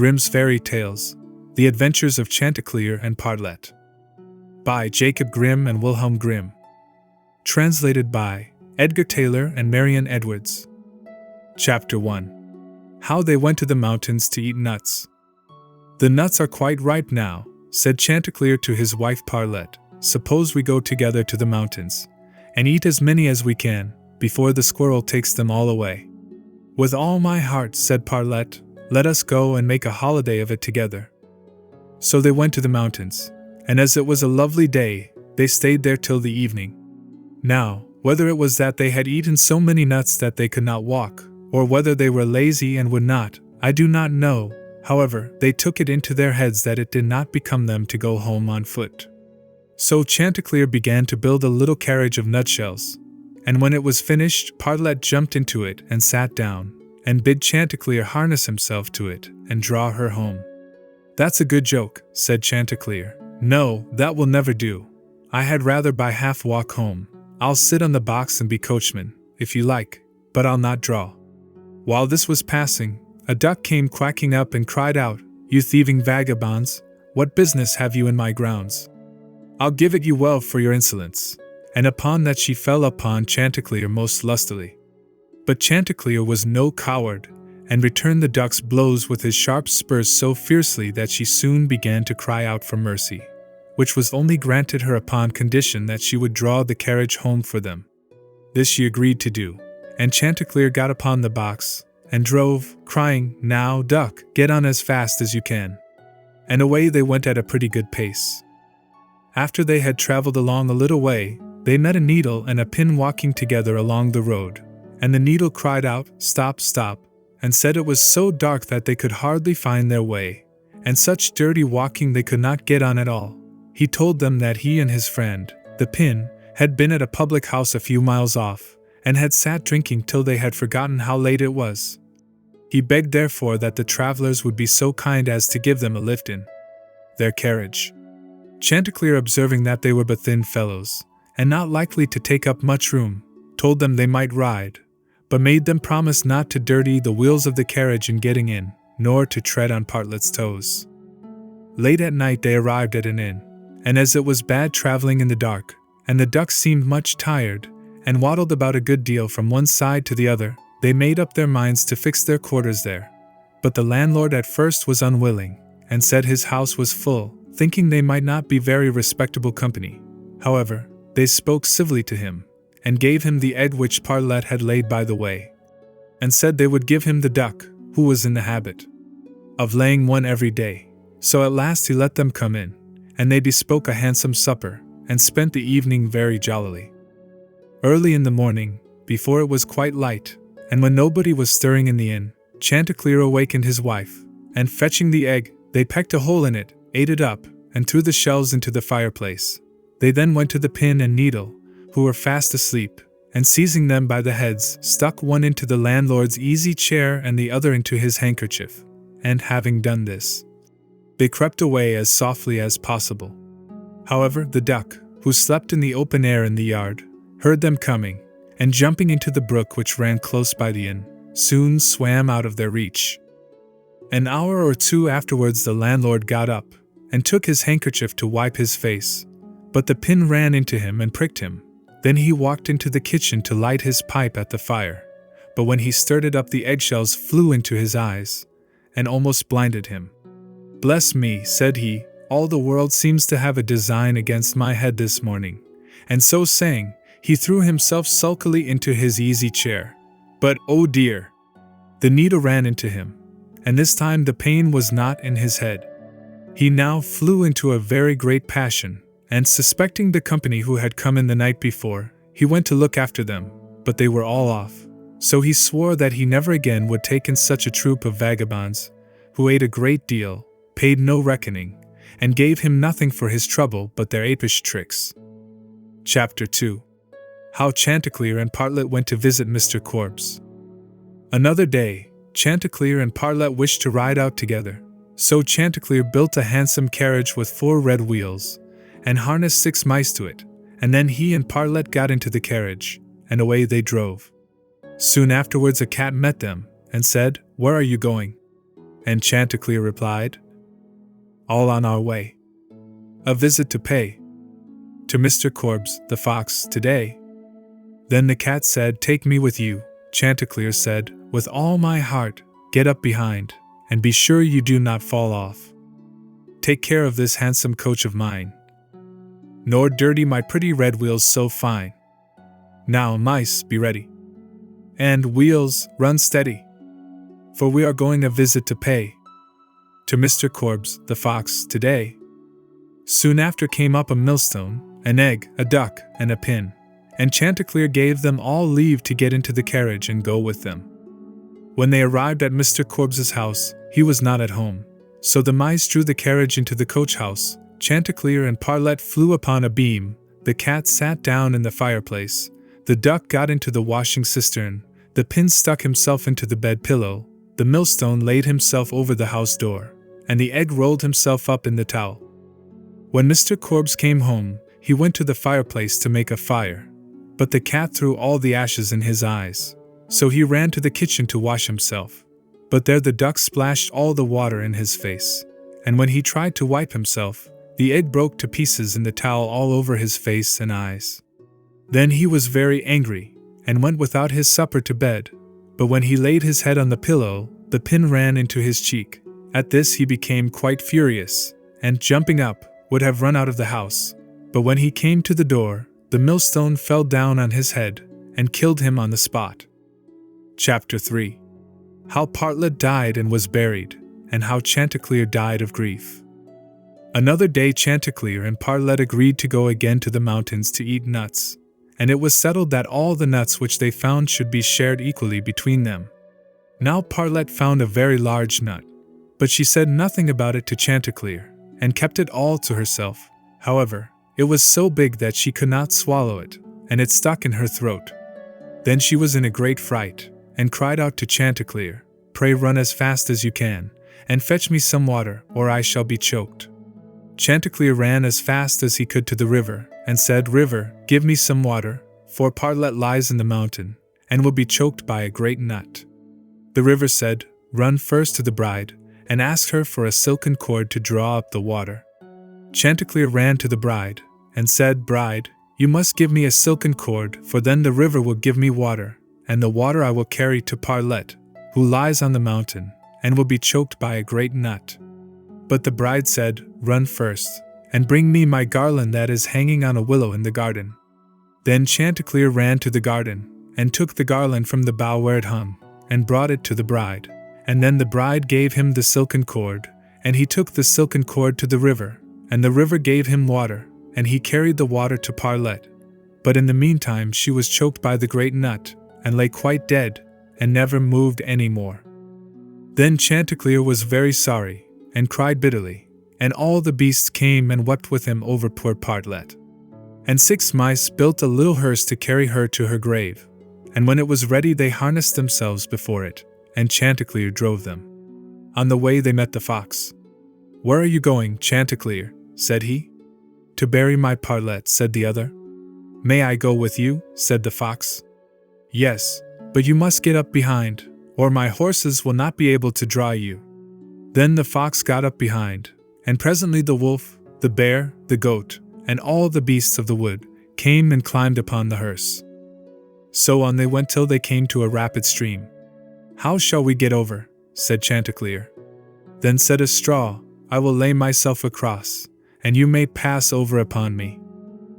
Grimm's Fairy Tales, The Adventures of Chanticleer and Partlet. By Jacob Grimm and Wilhelm Grimm. Translated by Edgar Taylor and Marian Edwards. Chapter 1. How they went to the mountains to eat nuts. "The nuts are quite ripe now," said Chanticleer to his wife Partlet. "Suppose we go together to the mountains, and eat as many as we can, before the squirrel takes them all away." "With all my heart," said Partlet. "Let us go and make a holiday of it together." So they went to the mountains, and as it was a lovely day, they stayed there till the evening. Now, whether it was that they had eaten so many nuts that they could not walk, or whether they were lazy and would not, I do not know. However, they took it into their heads that it did not become them to go home on foot. So Chanticleer began to build a little carriage of nutshells, and when it was finished, Partlet jumped into it and sat down, and bid Chanticleer harness himself to it and draw her home. "That's a good joke," said Chanticleer. "No, that will never do. I had rather by half walk home. I'll sit on the box and be coachman, if you like, but I'll not draw." While this was passing, a duck came quacking up and cried out, "You thieving vagabonds, what business have you in my grounds? I'll give it you well for your insolence." And upon that she fell upon Chanticleer most lustily. But Chanticleer was no coward, and returned the duck's blows with his sharp spurs so fiercely that she soon began to cry out for mercy, which was only granted her upon condition that she would draw the carriage home for them. This she agreed to do, and Chanticleer got upon the box, and drove, crying, "Now, duck, get on as fast as you can." And away they went at a pretty good pace. After they had traveled along a little way, they met a needle and a pin walking together along the road, and the needle cried out, "Stop, stop," and said it was so dark that they could hardly find their way, and such dirty walking they could not get on at all. He told them that he and his friend, the pin, had been at a public house a few miles off, and had sat drinking till they had forgotten how late it was. He begged therefore that the travelers would be so kind as to give them a lift in their carriage. Chanticleer, observing that they were but thin fellows, and not likely to take up much room, told them they might ride, but made them promise not to dirty the wheels of the carriage in getting in, nor to tread on Partlet's toes. Late at night they arrived at an inn, and as it was bad traveling in the dark, and the duck seemed much tired, and waddled about a good deal from one side to the other, they made up their minds to fix their quarters there. But the landlord at first was unwilling, and said his house was full, thinking they might not be very respectable company. However, they spoke civilly to him, and gave him the egg which Partlet had laid by the way, and said they would give him the duck, who was in the habit of laying one every day. So at last he let them come in, and they bespoke a handsome supper, and spent the evening very jollily. Early in the morning, before it was quite light, and when nobody was stirring in the inn, Chanticleer awakened his wife, and fetching the egg, they pecked a hole in it, ate it up, and threw the shells into the fireplace. They then went to the pin and needle, who were fast asleep, and seizing them by the heads, stuck one into the landlord's easy chair and the other into his handkerchief, and having done this, they crept away as softly as possible. However, the duck, who slept in the open air in the yard, heard them coming, and jumping into the brook which ran close by the inn, soon swam out of their reach. An hour or two afterwards the landlord got up, and took his handkerchief to wipe his face, but the pin ran into him and pricked him. Then he walked into the kitchen to light his pipe at the fire, but when he stirred it up the eggshells flew into his eyes, and almost blinded him. "Bless me," said he, "all the world seems to have a design against my head this morning," and so saying, he threw himself sulkily into his easy chair. But, oh dear! The needle ran into him, and this time the pain was not in his head. He now flew into a very great passion, and suspecting the company who had come in the night before, he went to look after them, but they were all off. So he swore that he never again would take in such a troop of vagabonds, who ate a great deal, paid no reckoning, and gave him nothing for his trouble but their apish tricks. Chapter 2. How Chanticleer and Partlet went to visit Mr. Corpse. Another day, Chanticleer and Partlet wished to ride out together, so Chanticleer built a handsome carriage with 4 red wheels, and harnessed 6 mice to it, and then he and Partlet got into the carriage, and away they drove. Soon afterwards a cat met them, and said, "Where are you going?" And Chanticleer replied, "All on our way. A visit to pay to Mr. Korbes, the fox, today." Then the cat said, "Take me with you." Chanticleer said, "With all my heart. Get up behind, and be sure you do not fall off. Take care of this handsome coach of mine, nor dirty my pretty red wheels so fine. Now, mice, be ready, and wheels, run steady, for we are going a visit to pay to Mr. Korbes, the fox, today." Soon after came up a millstone, an egg, a duck, and a pin, and Chanticleer gave them all leave to get into the carriage and go with them. When they arrived at Mr. Korbes's house, he was not at home, so the mice drew the carriage into the coach house. Chanticleer and Partlet flew upon a beam, the cat sat down in the fireplace, the duck got into the washing cistern, the pin stuck himself into the bed pillow, the millstone laid himself over the house door, and the egg rolled himself up in the towel. When Mr. Korbes came home, he went to the fireplace to make a fire, but the cat threw all the ashes in his eyes, so he ran to the kitchen to wash himself. But there the duck splashed all the water in his face, and when he tried to wipe himself, the egg broke to pieces in the towel all over his face and eyes. Then he was very angry, and went without his supper to bed, but when he laid his head on the pillow, the pin ran into his cheek. At this he became quite furious, and jumping up, would have run out of the house, but when he came to the door, the millstone fell down on his head, and killed him on the spot. Chapter 3. How Partlet died and was buried, and how Chanticleer died of grief. Another day Chanticleer and Partlet agreed to go again to the mountains to eat nuts, and it was settled that all the nuts which they found should be shared equally between them. Now Partlet found a very large nut, but she said nothing about it to Chanticleer, and kept it all to herself. However, it was so big that she could not swallow it, and it stuck in her throat. Then she was in a great fright, and cried out to Chanticleer, "Pray run as fast as you can, and fetch me some water, or I shall be choked." Chanticleer ran as fast as he could to the river, and said, "River, give me some water, for Partlet lies in the mountain, and will be choked by a great nut." The river said, "Run first to the bride, and ask her for a silken cord to draw up the water." Chanticleer ran to the bride, and said, "Bride, you must give me a silken cord, for then the river will give me water, and the water I will carry to Partlet, who lies on the mountain, and will be choked by a great nut." But the bride said, "Run first, and bring me my garland that is hanging on a willow in the garden." Then Chanticleer ran to the garden, and took the garland from the bough where it hung, and brought it to the bride. And then the bride gave him the silken cord, and he took the silken cord to the river, and the river gave him water, and he carried the water to Partlet. But in the meantime she was choked by the great nut, and lay quite dead, and never moved any more. Then Chanticleer was very sorry, and cried bitterly, and all the beasts came and wept with him over poor Partlet. And 6 mice built a little hearse to carry her to her grave, and when it was ready they harnessed themselves before it, and Chanticleer drove them. On the way they met the fox. "Where are you going, Chanticleer?" said he. "To bury my Partlet," said the other. "May I go with you?" said the fox. "Yes, but you must get up behind, or my horses will not be able to draw you." Then the fox got up behind, and presently the wolf, the bear, the goat, and all the beasts of the wood came and climbed upon the hearse. So on they went till they came to a rapid stream. "How shall we get over?" said Chanticleer. Then said a straw, "I will lay myself across, and you may pass over upon me."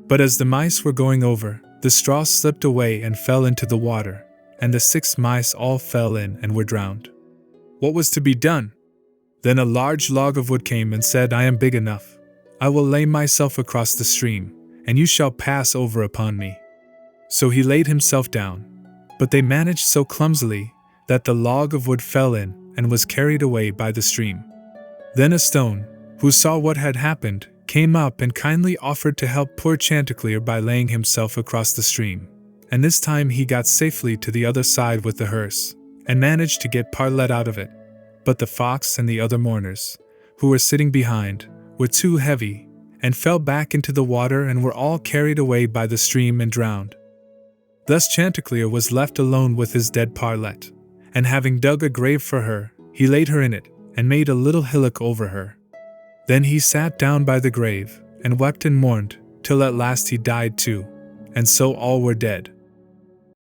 But as the mice were going over, the straw slipped away and fell into the water, and the 6 mice all fell in and were drowned. What was to be done? Then a large log of wood came and said, "I am big enough. I will lay myself across the stream, and you shall pass over upon me." So he laid himself down, but they managed so clumsily that the log of wood fell in and was carried away by the stream. Then a stone, who saw what had happened, came up and kindly offered to help poor Chanticleer by laying himself across the stream, and this time he got safely to the other side with the hearse, and managed to get Partlet out of it. But the fox and the other mourners, who were sitting behind, were too heavy, and fell back into the water and were all carried away by the stream and drowned. Thus Chanticleer was left alone with his dead Partlet, and having dug a grave for her, he laid her in it, and made a little hillock over her. Then he sat down by the grave, and wept and mourned, till at last he died too, and so all were dead.